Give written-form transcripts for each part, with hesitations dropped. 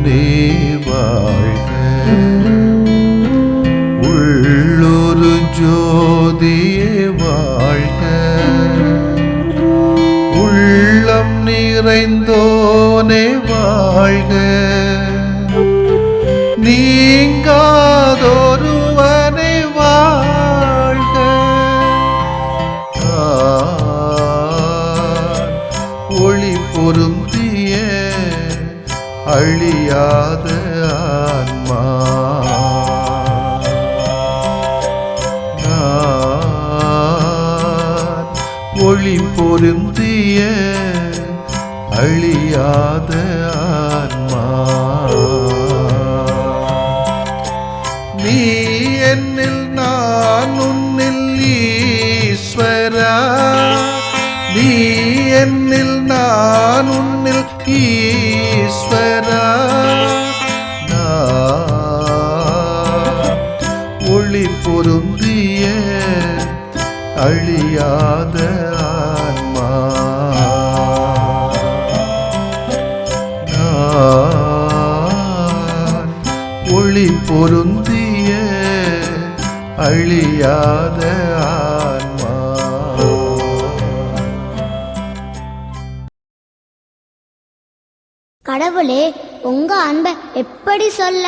தேவனே வாழ்க. உள்ளொரு ஜோதியே வாழ்க. உள்ளம் நிறைந்தோனே வாழ்க. நீங்காதொருவனை வாழ்க. ஒளி பொருந்திய அழியாத ஆன்மா. ஒளி பொருந்திய அழியாத ஆன்மா. நீ என்னில் நான் உன்னில் ஈஸ்வரா. நீ என்னில் நான் உன்னில் ஈஸ்வரா. ஒளி பொருந்திய அழியாத ஆன்மா. ஒளி பொருந்திய அழியாத ஆன்மா. கடவுளே, உங்க அன்பை எப்படி சொல்ல?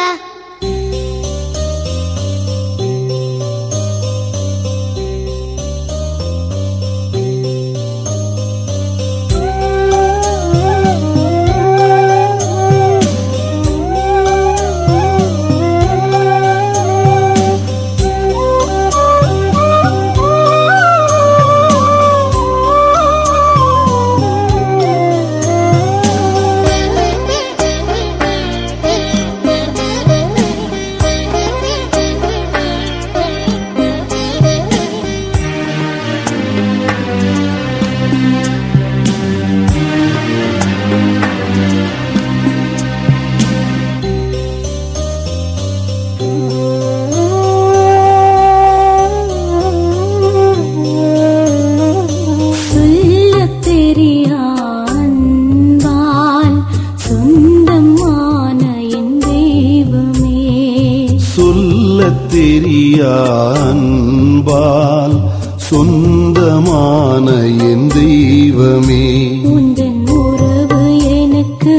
அன்பால் சொந்தமான என் தெய்வமே. உந்தன் உறவு எனக்கு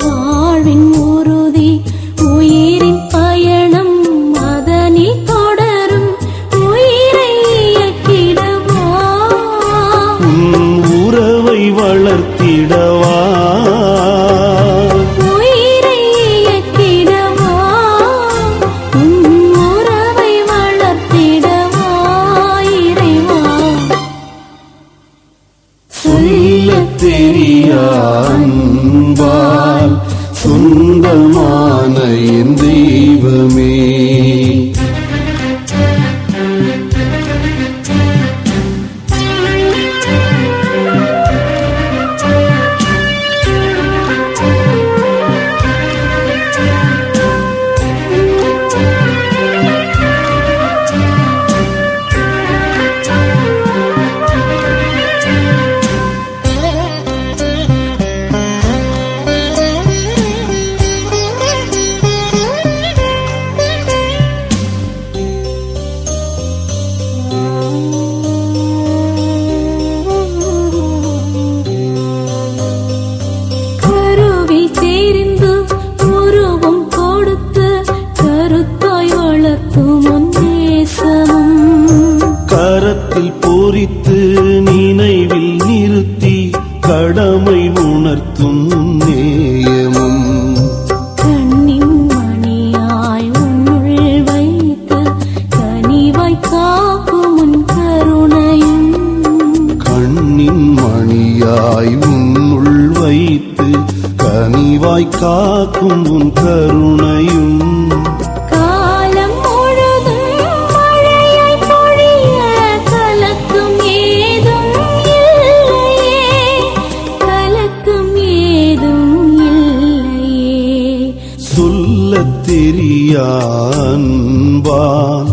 வாழ்வின் உறுதி. உயிரின் பயணம் அதனில் தொடரும். உயிரை இயக்கிடவா, உறவை வளர்த்திடவா. அன்பால் சொந்தமான என் தெய்வமே. நினைவில் நிறுத்தி கடமை உணர்த்தும் நேயமும். கண்ணின் மணியாய் உன்னுள் வைத்து கனிவாய் காக்கும் உன் கருணையும். கண்ணின் மணியாய் உன்னுள் வைத்து கனிவாய் காக்கும் உன் கருணையும். அன்பால்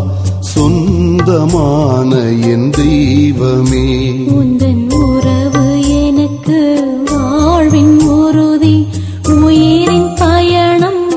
சொந்தமான என் தெய்வமே. உந்தன் உறவு எனக்கு வாழ்வின் உறுதி. உயிரின் பயணம்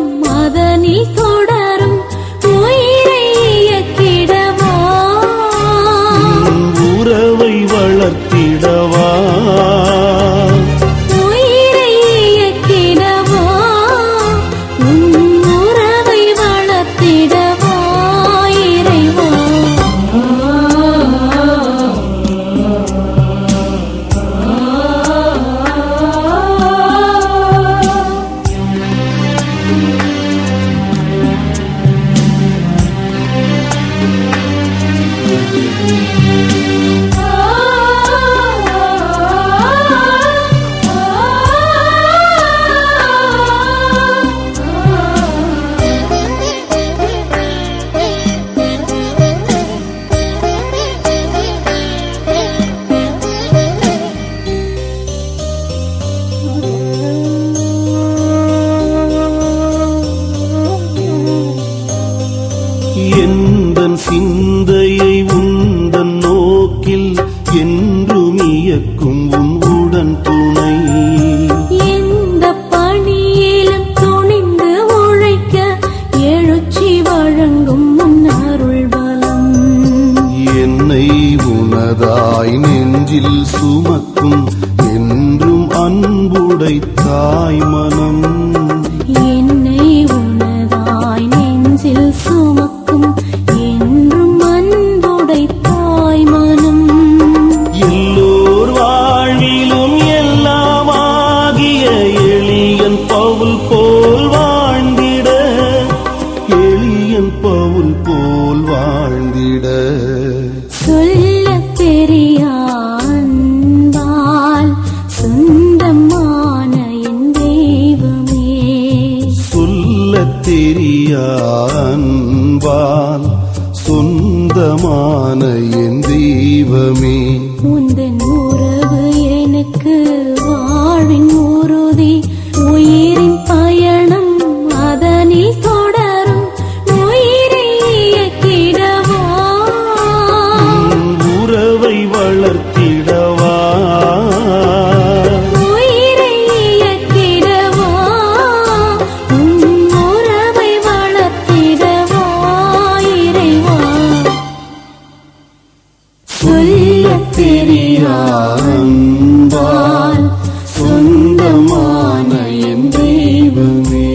சிந்தையை உந்தன் நோக்கில் என்றும் இயக்கும் உன் உடன் துணை. எந்த பணியிலும் துணிந்து உழைக்க எழுச்சி வழங்கும் உன் அருள் பலம். என்னை உனதாய் நெஞ்சில் சுமக்கும் என்றும் அன்புடை தாய் மனம். என்னை உனதாய் நெஞ்சில் சுமக்கும் என்றும் அன்புடை தாய் மனம். எல்லோர் வாழ்விலும் எல்லாமாகிய எளியன் பவுல் போல் வாழ்ந்திட, எளியன் பவுல் போல் வாழ்ந்திட. சொல்லத் தெரிய அன்பால் சொந்தமான என் தெய்வமே. சொல்லத் தெரியா அன்பால் சொந்தமான என் தெய்வமே. உந்தன் உறவு எனக்கு வாழ்வின் உறுதி. உயிரின் பயணம் அதனில் தொடரும். உயிரை இயக்கிடவா, உறவை வளர்த்திடவா, உயிரை இயக்கிடவா, உன் உறவை வளர்த்திடவா இறைவா. சொல்லத் தெரியா அன்பால் சொந்தமான என் தெய்வமே.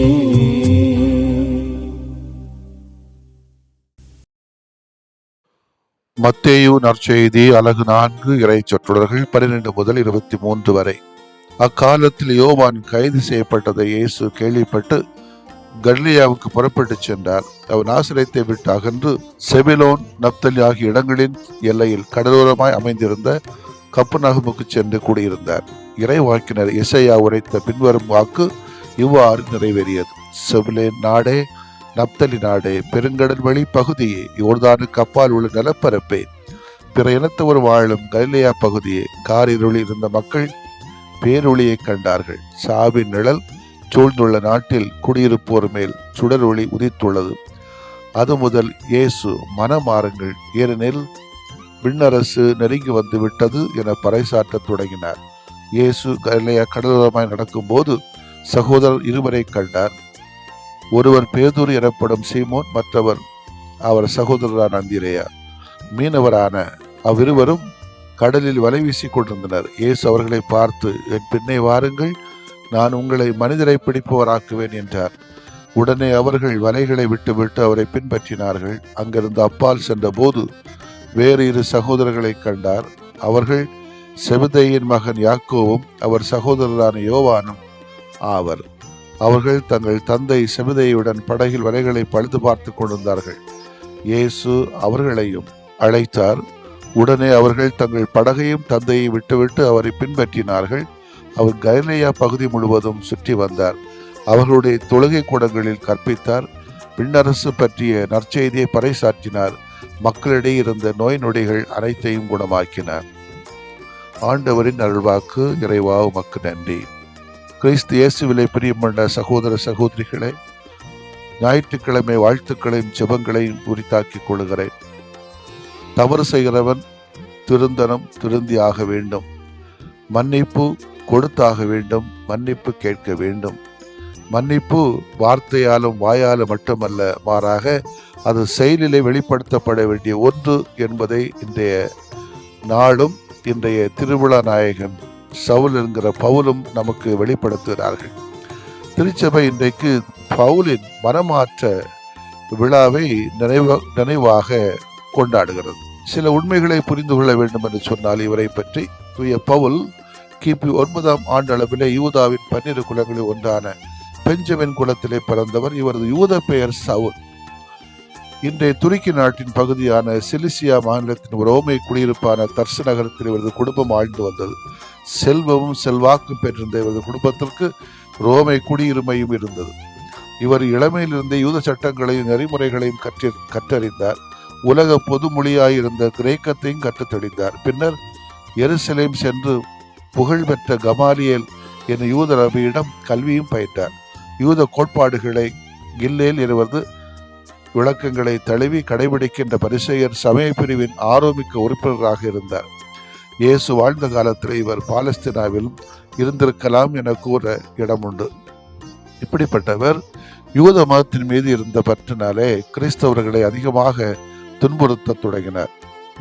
மத்தேயு நற்செய்தி அலகு 4 இறை சொற்றொடர்கள் 12 முதல் 23 வரை. அக்காலத்தில் யோவான் கைது செய்யப்பட்டதை இயேசு கேள்விப்பட்டு கலிலேயாவுக்கு புறப்பட்டுச் சென்றார். அவர் நாசரேத்தை விட்டு அகன்று செபுலோன், நப்தலி ஆகிய இடங்களின் எல்லையில் கடலோரமாய் அமைந்திருந்த கப்பர்நகமுக்கு சென்று கூடியிருந்தார். இறைவாக்கினர் எசையா உரைத்த பின்வரும் வாக்கு இவ்வாறு நிறைவேறியது. செபுலேன் நாடே, நப்தலி நாடே, பெருங்கடல் வழி பகுதியே, யோர்தானுக்கு அப்பால் உள்ள நிலப்பரப்பே, பிற இனத்தவர் வாழும் கலிலேயா பகுதியே, காரிருளி இருந்த மக்கள் பேரொளியை கண்டார்கள். சாவின் நிழல் சூழ்ந்துள்ள நாட்டில் குடியிருப்போர் மேல் சுடரொளி உதித்துள்ளது. அது முதல் இயேசு மனமாறுங்கள், ஏனெனில் விண்ணரசு நெருங்கி வந்து விட்டது என பறைசாற்றத் தொடங்கினார். இயேசு கலிலேயா கடலோரமாய் நடக்கும்போது சகோதரர் இருவரை கண்டார். ஒருவர் பேதுரு எனப்படும் சீமோன், மற்றவர் அவர் சகோதரரான அந்திரேயா. மீனவரான அவ்விருவரும் கடலில் வலை வீசிக் கொண்டிருந்தனர். இயேசு அவர்களை பார்த்து, என் பின்னே வாருங்கள், நான் உங்களை மனிதரை பிடிப்பவராக்குவேன் என்றார். உடனே அவர்கள் வலைகளை விட்டுவிட்டு அவரை பின்பற்றினார்கள். அங்கிருந்து அப்பால் சென்ற போது வேறு 2 சகோதரர்களை கண்டார். அவர்கள் செபதேயின் மகன் யாக்கோவும் அவர் சகோதரரான யோவானும் ஆவர். அவர்கள் தங்கள் தந்தை செபதேயுடன் படகில் வலைகளை பழுது பார்த்து கொண்டிருந்தார்கள். இயேசு அவர்களையும் அழைத்தார். உடனே அவர்கள் தங்கள் படகையும் தந்தையை விட்டுவிட்டு அவரை பின்பற்றினார்கள். அவர் கலிலேயா பகுதி முழுவதும் சுற்றி வந்தார். அவர்களுடைய தொழுகை கூடங்களில் கற்பித்தார். விண்ணரசு பற்றிய நற்செய்தியை பறைசாற்றினார். மக்களிடையே இருந்த நோய் நொடிகள் அனைத்தையும் குணமாக்கினார். ஆண்டவரின் அருள்வாக்கு. இறைவா உமக்கு நன்றி. கிறிஸ்து இயேசுவிலே பிரியமுள்ள சகோதர சகோதரிகளே, ஞாயிற்றுக்கிழமை வாழ்த்துக்களையும் ஜெபங்களையும் உரித்தாக்கிக் கொள்கிறேன். தவறு செய்கிறவன் திருந்தனம், திருந்தி ஆக வேண்டும். மன்னிப்பு கொடுத்தாக வேண்டும். மன்னிப்பு கேட்க வேண்டும். மன்னிப்பு வார்த்தையாலும் வாயாலும் மட்டுமல்ல, மாறாக அது செயலிலே வெளிப்படுத்தப்பட வேண்டிய ஒன்று என்பதை இன்றைய நாளும் இன்றைய திருவிழா நாயகன் சவுல் என்கிற பவுலும் நமக்கு வெளிப்படுத்துகிறார்கள். திருச்சபை இன்றைக்கு பவுலின் மனமாற்ற விழாவை நினைவாக கொண்டாடுகிறது. சில உண்மைகளை புரிந்து கொள்ள வேண்டும் என்று சொன்னால், இவரை பற்றி தூய பவுல் கிபி 9ஆம் ஆண்டு அளவிலே யூதாவின் 12 குலங்களில் ஒன்றான பெஞ்சமின் குலத்திலே பிறந்தவர். இவரது யூத பெயர் சவுல். இன்றைய துருக்கி நாட்டின் பகுதியான சிலிசியா மாநிலத்தின் ரோமை குடியிருப்பான தர்சு நகரத்தில் இவரது குடும்பம் ஆழ்ந்து வந்தது. செல்வமும் செல்வாக்கும் பெற்றிருந்த இவரது குடும்பத்திற்கு ரோமை குடியுரிமையும் இருந்தது. இவர் இளமையிலிருந்தே யூத சட்டங்களையும் நெறிமுறைகளையும் கற்றறிந்தார். உலக பொது மொழியாயிருந்த கிரேக்கத்தையும் கற்றுத் தெளிந்தார். பின்னர் எருசலேம் சென்று புகழ்பெற்ற கமாலியேல் என யூத ரபியிடம் கல்வியும் பயின்றார். யூத கோட்பாடுகளை கில்லேல் இருவது விளக்கங்களை தழுவி கடைபிடிக்கின்ற பரிசேயர் சமய பிரிவின் ஆரோமிக்க உறுப்பினராக இருந்தார். இயேசு வாழ்ந்த காலத்தில் இவர் பாலஸ்தீனாவில் இருந்திருக்கலாம் என கூற இடம் உண்டு. இப்படிப்பட்டவர் யூத மதத்தின் மீது இருந்த பற்றினாலே கிறிஸ்தவர்களை அதிகமாக துன்புறுத்த தொடங்கினார்.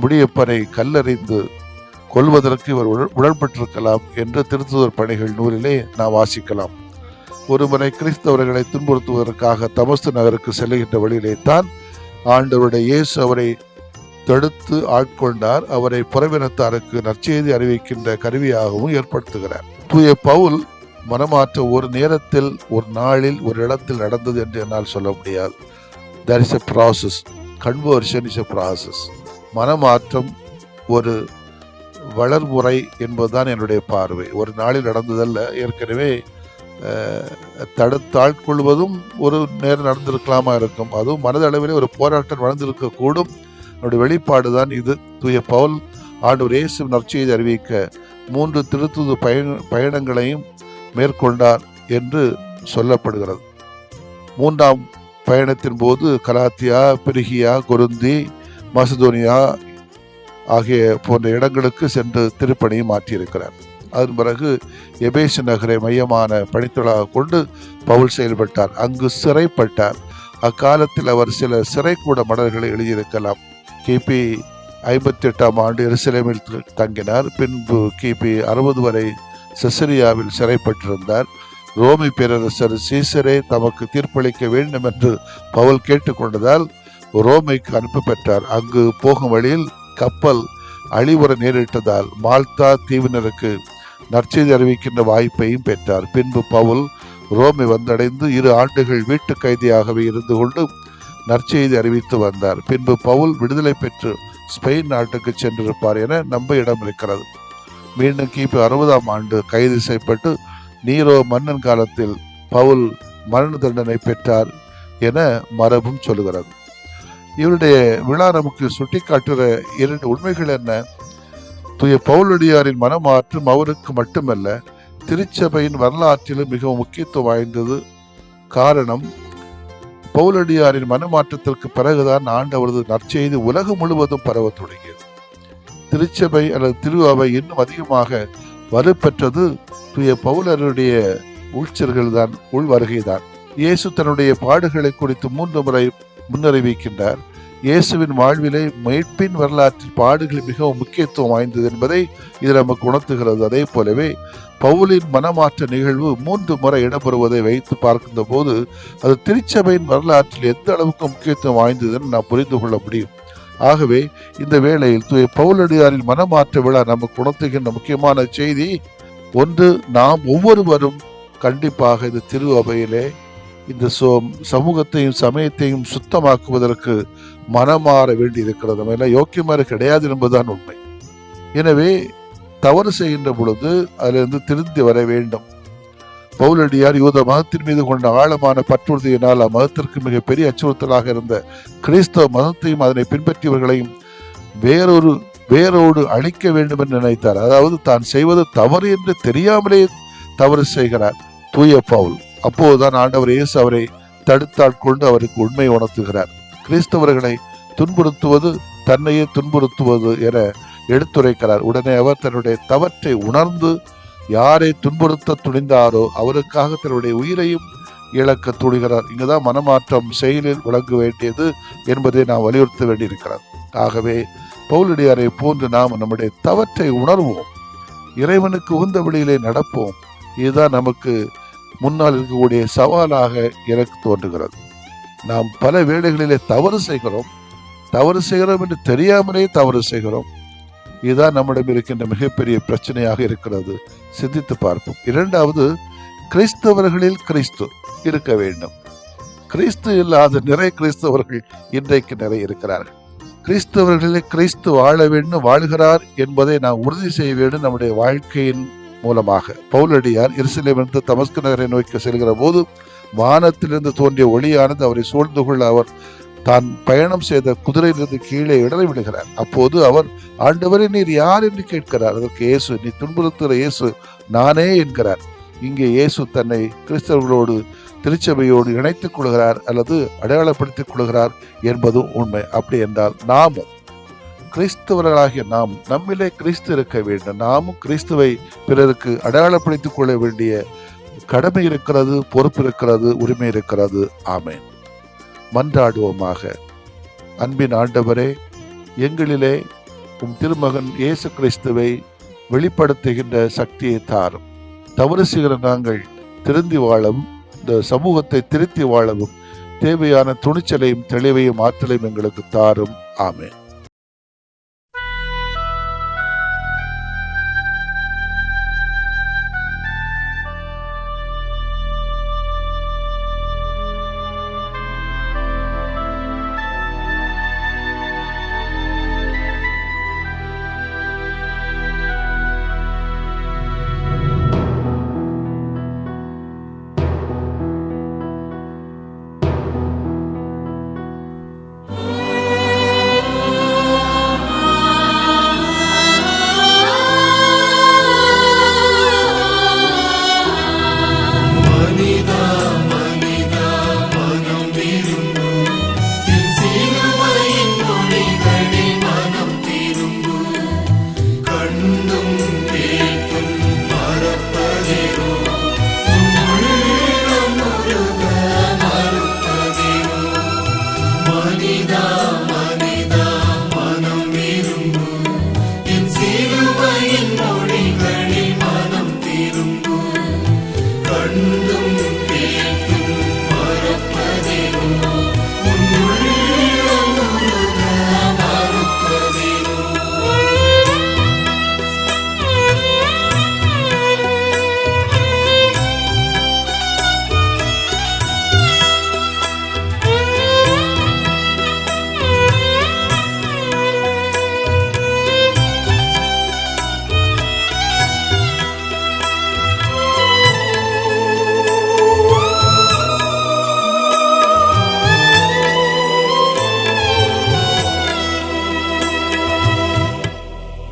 முடியப்பரை கல்லறிந்து கொல்வதற்கு இவர் உடன்பட்டிருக்கலாம் என்று திருத்துதர் பணிகள் நூலிலே நாம் வாசிக்கலாம். ஒருமுறை கிறிஸ்தவர்களை துன்புறுத்துவதற்காக தமஸ்கு நகருக்கு செல்லுகின்ற வழியிலே தான் ஆண்டவருடைய இயேசு அவரை தடுத்து ஆட்கொண்டார். அவரை புறவினத்தாருக்கு நற்செய்தி அறிவிக்கின்ற கருவியாகவும் ஏற்படுத்துகிறார். தூய பவுல் மனமாற்றம் ஒரு நேரத்தில், ஒரு நாளில், ஒரு இடத்தில் நடந்தது என்று என்னால் சொல்ல முடியாது. There is a process. Conversion is a process. மனமாற்றம் ஒரு வளர்முறை என்பதுதான் என்னுடைய பார்வை. ஒரு நாளில் நடந்ததல்ல. ஏற்கனவே தடுத்து ஆட்கொள்வதும் ஒரு நேரம் நடந்திருக்கலாமா இருக்கும். அதுவும் மனதளவிலே ஒரு போராட்டம் நடந்திருக்க கூடும். என்னுடைய வெளிப்பாடு தான் இது. தூய பவுல் ஆண்டவர் இயேசு நற்செய்தி அறிவிக்க 3 திருத்துது பயணங்களையும் மேற்கொண்டார் என்று சொல்லப்படுகிறது. 3ஆம் பயணத்தின் போது கலாத்தியா, பெருகியா, கொரிந்தி, மாசிதோனியா ஆகிய போன்ற இடங்களுக்கு சென்று திருப்பணியை மாற்றியிருக்கிறார். அதன் பிறகு எபேசு நகரை மையமான பணித்தொழிலாக கொண்டு பவுல் செயல்பட்டார். அங்கு சிறைப்பட்டார். அக்காலத்தில் அவர் சில சிறைக்கூட மடல்களை எழுதியிருக்கலாம். கிபி 58ஆம் ஆண்டு எருசலேமில் தங்கினார். பின்பு கிபி 60 வரை செசரியாவில் சிறைப்பட்டிருந்தார். ரோமை பேரரசர் சீசரே தமக்கு தீர்ப்பளிக்க வேண்டும் என்று பவுல் கேட்டுக்கொண்டதால் ரோமைக்கு அனுப்ப பெற்றார். அங்கு போகும் வழியில் கப்பல் அழிவுற நேரிட்டதால் மால்தா தீவினருக்கு நற்செய்தி அறிவிக்கின்ற வாய்ப்பையும் பெற்றார். பின்பு பவுல் ரோமை வந்தடைந்து 2 ஆண்டுகள் வீட்டு கைதியாகவே இருந்து கொண்டு நற்செய்தி அறிவித்து வந்தார். பின்பு பவுல் விடுதலை பெற்று ஸ்பெயின் நாட்டுக்கு சென்றிருப்பார் என நம்ப இடம் இருக்கிறது. மீண்டும் கிபி 60ஆம் ஆண்டு கைது செய்யப்பட்டு நீரோ மன்னன் காலத்தில் பவுல் மரண தண்டனை பெற்றார் என மரபும் சொல்லுகிறது. இவருடைய விழா நமக்கு சுட்டிக்காட்டுகிற 2 உண்மைகள் என்ன? தூய பவுலடியாரின் மனமாற்றம் அவருக்கு மட்டுமல்ல, திருச்சபையின் வரலாற்றிலும் மிகவும் முக்கியத்துவம் வாய்ந்தது. காரணம், பவுலடியாரின் மனமாற்றத்திற்கு பிறகுதான் ஆண்டவரது நற்செய்தி உலகம் முழுவதும் பரவ தொடங்கியது. திருச்சபை அல்லது திரு அவை இன்னும் அதிகமாக வலுப்பெற்றது தூய பவுலருடைய உள்செல்கள் உள் வருகைதான். இயேசு தன்னுடைய பாடுகளை குறித்து 3 முறை முன்னறிவிக்கின்றார். இயேசுவின் வாழ்விலே மீட்பின் வரலாற்றில் பாடுகள் மிகவும் முக்கியத்துவம் வாய்ந்தது என்பதை இது நமக்கு உணர்த்துகிறது. அதே போலவே பவுலின் மனமாற்ற நிகழ்வு 3 முறை இடம்பெறுவதை வைத்து பார்க்கின்ற போது அது திருச்சபையின் வரலாற்றில் எந்த அளவுக்கு முக்கியத்துவம் வாய்ந்தது என்று நாம் புரிந்து கொள்ள முடியும். ஆகவே இந்த வேளையில் தூய பவுலடியாரின் மனமாற்ற விழா நமக்கு உணர்த்துகின்ற முக்கியமான செய்தி, ஒன்று, நாம் ஒவ்வொருவரும் கண்டிப்பாக இந்த திரு அவையிலே இந்த சமூகத்தையும் சமயத்தையும் சுத்தமாக்குவதற்கு மனமாற வேண்டி இருக்கிறது. நம்ம எல்லாம் யோக்கியமாக கிடையாது என்பதுதான் உண்மை. எனவே தவறு செய்கின்ற பொழுது அதிலிருந்து திருந்தி வர வேண்டும். பவுலடியார் யூத மதத்தின் மீது கொண்ட ஆழமான பற்றுறுதியினால் அம்மதத்திற்கு மிகப்பெரிய அச்சுறுத்தலாக இருந்த கிறிஸ்தவ மதத்தையும் அதனை பின்பற்றியவர்களையும் வேரோடு அழிக்க வேண்டும் என்று நினைத்தார். அதாவது தான் செய்வது தவறு என்று தெரியாமலே தவறு செய்கிறார் தூய பவுல். அப்போதுதான் ஆண்டவர் இயேசு அவரை தடுத்தாட்கொண்டு அவருக்கு உண்மை உணர்த்துகிறார். கிறிஸ்தவர்களை துன்புறுத்துவது தன்னையே துன்புறுத்துவது என எடுத்துரைக்கிறார். உடனே அவர் தன்னுடைய தவற்றை உணர்ந்து யாரை துன்புறுத்த துணிந்தாரோ அவருக்காக தன்னுடைய உயிரையும் இழக்க துணிகிறார். இங்குதான் மனமாற்றம் செயலில் விளங்க வேண்டியது என்பதை நாம் வலியுறுத்த வேண்டியிருக்கிறார். ஆகவே பவுலடியாரை போன்று நாம் நம்முடைய தவற்றை உணர்வோம், இறைவனுக்கு உகந்த வழியிலே நடப்போம். இதுதான் நமக்கு முன்னால் இருக்கக்கூடிய சவாலாக எனக்கு தோன்றுகிறது. நாம் பல வேளைகளிலே தவறு செய்கிறோம் என்று தெரியாமலே தவறு செய்கிறோம். இதுதான் நம்மிடம் இருக்கின்ற மிகப்பெரிய பிரச்சனையாக இருக்கிறது. சிந்தித்து பார்ப்போம். 2வது, கிறிஸ்தவர்களில் கிறிஸ்து இருக்க வேண்டும். கிறிஸ்து இல்லாத நிறைய கிறிஸ்தவர்கள் இன்றைக்கு நிறைய இருக்கிறார்கள். கிறிஸ்தவர்களிலே கிறிஸ்து வாழ வேண்டும், வாழ்கிறார் என்பதை நாம் உறுதி செய்ய வேண்டும் நம்முடைய வாழ்க்கையின் மூலமாக. பவுலடியார் எருசலேமிலிருந்து தமஸ்கு நகரை நோக்கி செல்கிற போது வானத்திலிருந்து தோன்றிய ஒளியானது அவரை சூழ்ந்து கொள்ள அவர் தான் பயணம் செய்த குதிரையிலிருந்து கீழே இடறி விடுகிறார். அப்போது அவர், ஆண்டவரே நீர் யார் என்று கேட்கிறார். அதற்கு இயேசு, நீ துன்புறுத்துகிற இயேசு நானே என்கிறார். இங்கே இயேசு தன்னை கிறிஸ்தவர்களோடு திருச்சபையோடு இணைத்துக் கொள்கிறார் அல்லது அடையாளப்படுத்திக் கொள்கிறார் என்பதும் உண்மை. அப்படி என்றால் நாமும் கிறிஸ்தவர்களாகிய நாம் நம்மிலே கிறிஸ்து இருக்க வேண்டும். நாமும் கிறிஸ்துவை பிறருக்கு அடையாளப்படுத்திக் கொள்ள வேண்டிய கடமை இருக்கிறது, பொறுப்பு இருக்கிறது, உரிமை இருக்கிறது. ஆமென். மன்றாடுவோமாக. அன்பின் ஆண்டவரே, எங்களிலே உம் திருமகன் இயேசு கிறிஸ்துவை வெளிப்படுத்துகின்ற சக்தியை தாரும். தவறு செய்கிற நாங்கள் திருந்தி வாழவும், இந்த சமூகத்தை திருத்தி வாழவும் தேவையான துணிச்சலையும் தெளிவையும் ஆற்றலையும் எங்களுக்கு தாரும். ஆமென்.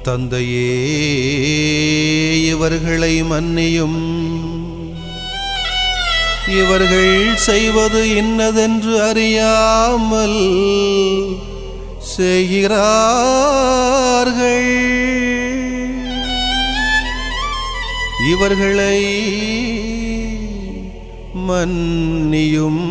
தந்தையே, இவர்களை மன்னியும், இவர்கள் செய்வது இன்னதென்று அறியாமல் செய்கிறார்கள். இவர்களை மன்னியும்.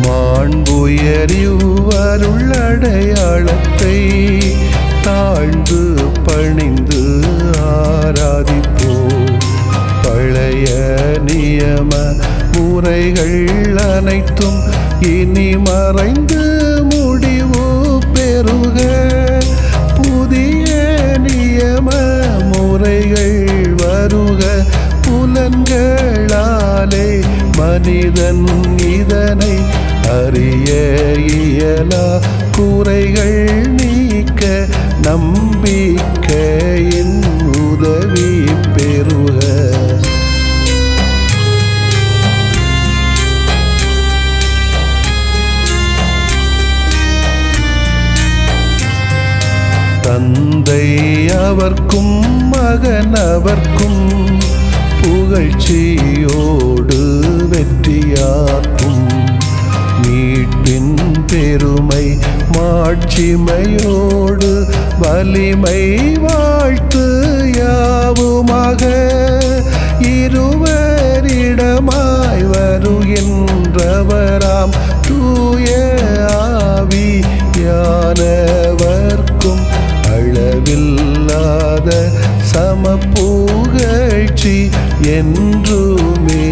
மாண்புயரிவருள்ளடையாளத்தை தாழ்ந்து பணிந்து ஆராதிப்போம். பழைய நியம முறைகள் அனைத்தும் இனி மறைந்து முடிவு பெறுக. புதிய நியம முறைகள் வருக. புலன்களாலே மனிதன் இதனை அறிய இயலா. குறைகள் நீக்க நம்பிக்கையின் உதவி பெறுக. தந்தை அவர்க்கும் மகன் அவர்க்கும் புகழ்ச்சியோடு வெற்றியாக்கும். மீட்பின் பெருமை மாட்சிமையோடு வலிமை வாழ்த்து யாவுமாக. இருவரிடமாய் வருகின்றவராம் தூய ஆவியானவர்க்கும் அளவில்லாத சமப்புகழ்ச்சி என்றுமே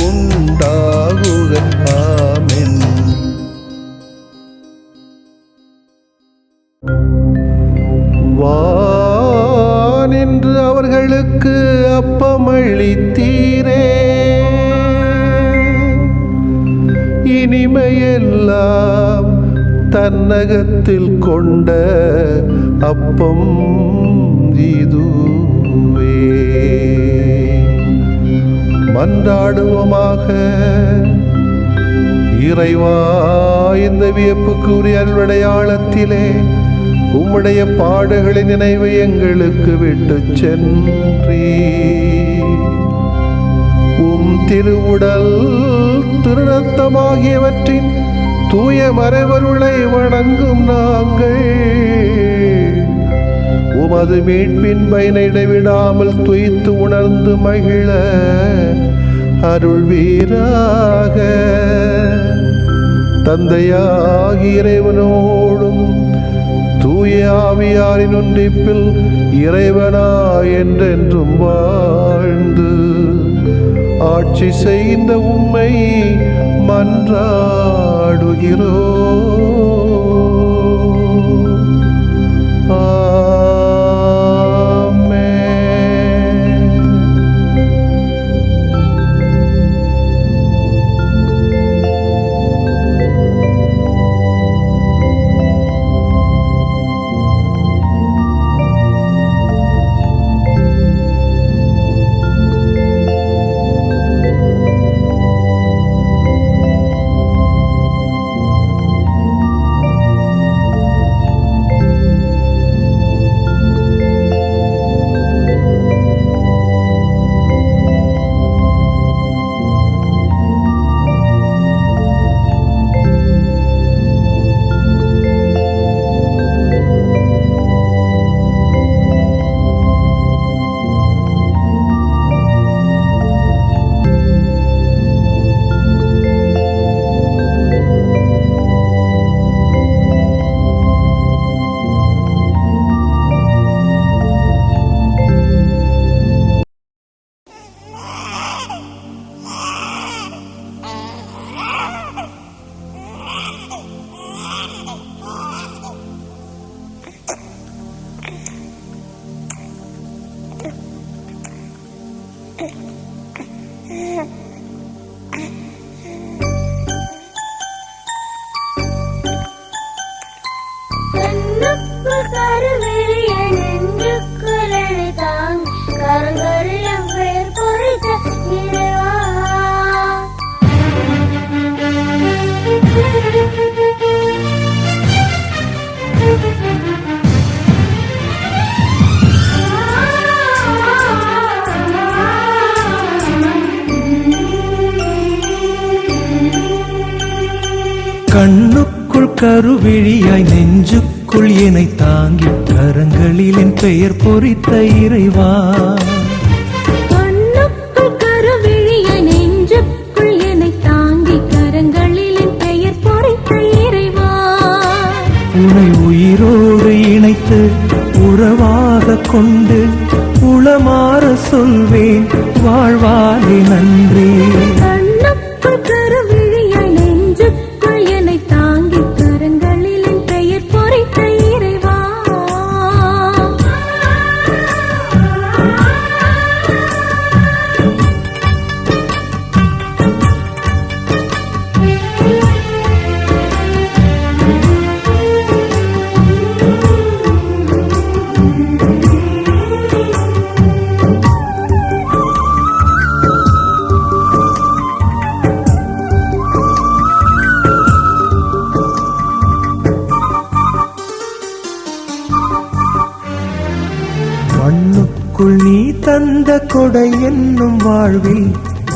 உண்டாகுக. ஆமென். வானின்று அவர்களுக்கு அப்பமளித்தீரே, இனிமையெல்லாம் தன்னகத்தில் கொண்ட அப்பம் இதுவே. மன்றாடுவோமாக. இறைவா, இந்த வியப்புக்குரிய அருளடையாளத்திலே உம்முடைய பாடுகளின் நினைவை எங்களுக்கு விட்டு சென்றீ. உம் திருவுடல் திருநத்தமாகியவற்றின் தூய மறைவருளை வணங்கும் நாங்கள் உமது மீட்பின் பயனை இடைவிடாமல் துய்த்து உணர்ந்து மகிழ அருள்வீராக. தந்தையாகிய இறைவனோடும் தூய ஆவியாரின் ஒன்றிப்பில் இறைவனா என்றென்றும் வாழ்ந்து ஆட்சி செய்கின்ற உம்மை மன்றாடுகிறோ. கண்ணுக்குள் கருவிழியாய் நெஞ்சுக்குள் என்னை தாங்கி கரங்களில் என் பெயர் பொறித்த இறைவா. கண்ணுக்குள் கருவிழியாய் நெஞ்சுக்குள் என்னை தாங்கி கரங்களில் என் பெயர் பொறித்த இறைவா. உன்னை உயிரோடு இணைத்து உறவாக கொண்டு உளமாற சொல்வேன் வாழ்வாலே நன்றி. கண்ணுக்குள் கருவிழியாய் நெஞ்சுக்குள் என்னை தாங்கி கரங்களில் என் பெயர் பொறித்த இறைவா. மண்ணுக்குள் நீ தந்த கொடை என்னும் வாழ்வில்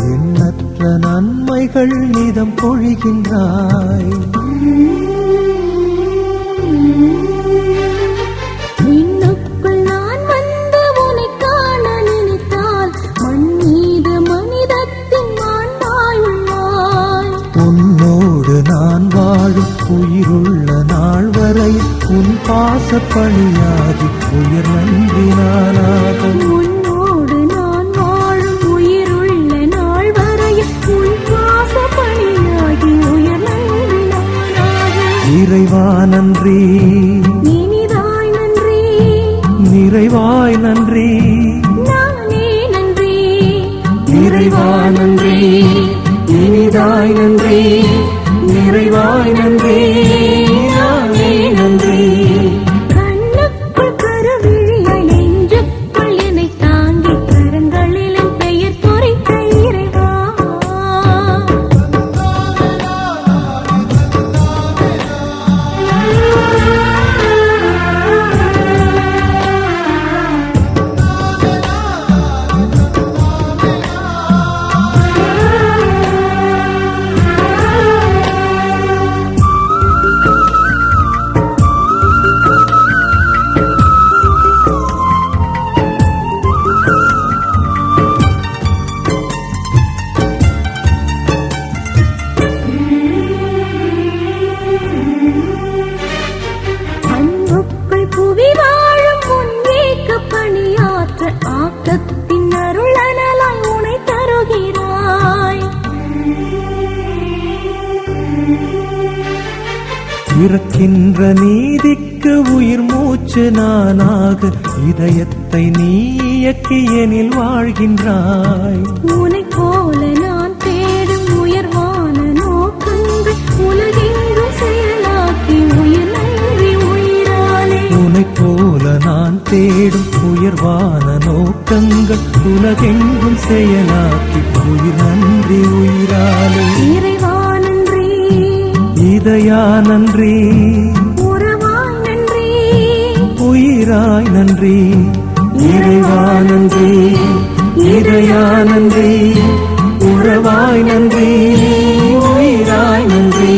எண்ணற்ற நன்மைகள் நிதம் பொழிகின்றாய். விண்ணுக்குள் நான் வந்து உன்னை காண நினைத்தால் மண் மீது மனிதத்தின் மாண்பாய் உள்ளாய். உன்னோடு நான் வாழும் உயிருள்ள நாள் வரை உன் பாச பணியாகி உயிர் நன்றி நானாகும். உன்னோடு நான் வாழும் உயிருள்ள நாள் வரை உன் பாச பணியாகி உயர் நன்றி நானாக. இறைவா நன்றி, இனிதாய் நன்றி, நிறைவாய் நன்றி, நானே நன்றி. இறைவா நன்றி, இனிதாய் நன்றி, நிறைவாய் நன்றி, நானே நன்றி. கண்ணுக்குள் கருவிழியாய் நெஞ்சுக்குள் என்னை தாங்கி கரங்களில் என் பெயர் பொறித்த இறைவா. அன்புக்குள் புவி வாழும் முன்னேக்க பணியாற்ற ஆக்கத்தின் அருளனலாய் உனை தருகிறாய். இறக்கின்ற நீதிக்கு உயிர் மூச்சு நானாக இதயத்தை நீ இயக்கி எனில் வாழ்கின்றாய். உனைப் போல நான் தேடும் உயர்வான நோக்கங்கள் உலகெங்கும் செயலாக்கி உயிர் நன்றி உயிராலே. உனைப் போல நான் தேடும் உயர்வான நோக்கங்கள் உலகெங்கும் செயலாக்கி உயிர் நன்றி உயிராலே. இறைவா நன்றி, இதயா நன்றி, உறவாய் நன்றி, உயிராய் நன்றி. இறைவா நன்றி, இதயா நன்றி, உறவாய் நன்றி, உயிராய் நன்றி.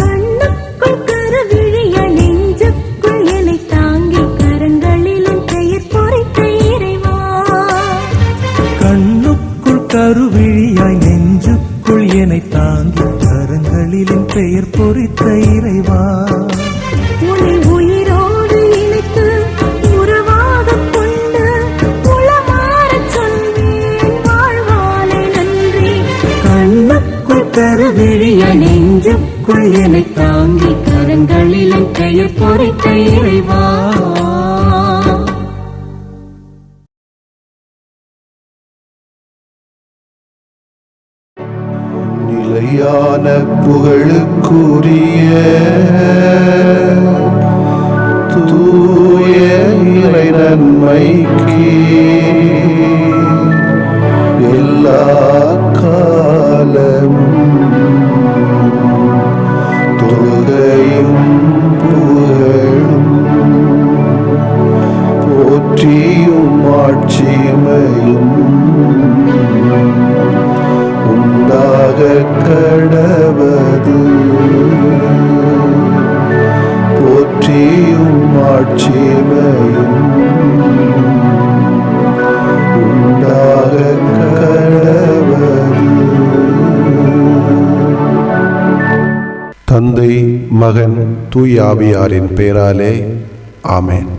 கண்ணுக்குள் கருவிழியாய் நெஞ்சுக்குள் என்னை தாங்கி கரங்களில் என் பெயர் பொறித்த இறைவா. கண்ணுக்குள் கருவிழியாய் நெஞ்சுக்குள் என்னை தாங்கி கரங்களில் என் பெயர் பொறித்த இறைவா. உன்னை உயிரோடு இணைத்து உறவாகக் கொண்டு உளமாறச் சொல்வேன் வாழ்வாலே நன்றி. கண்ணுக்குள் கருவிழியாய் நெஞ்சுக்குள் என்னை தாங்கி கரங்களில் என் பெயர் பொறித்த இறைவா. நிலையான புகழுக்குரிய தூய இறை நன்மைக்கு எல்லா காலமும் தொழுகையும் புகழும் போற்றியும் ஆட்சிமையும் உண்டாக கடவது. போற்றியும் ஆட்சிமையும் உண்டாக கடவது. தந்தை, மகன், தூய ஆவியாரின் பெயராலே ஆமென்.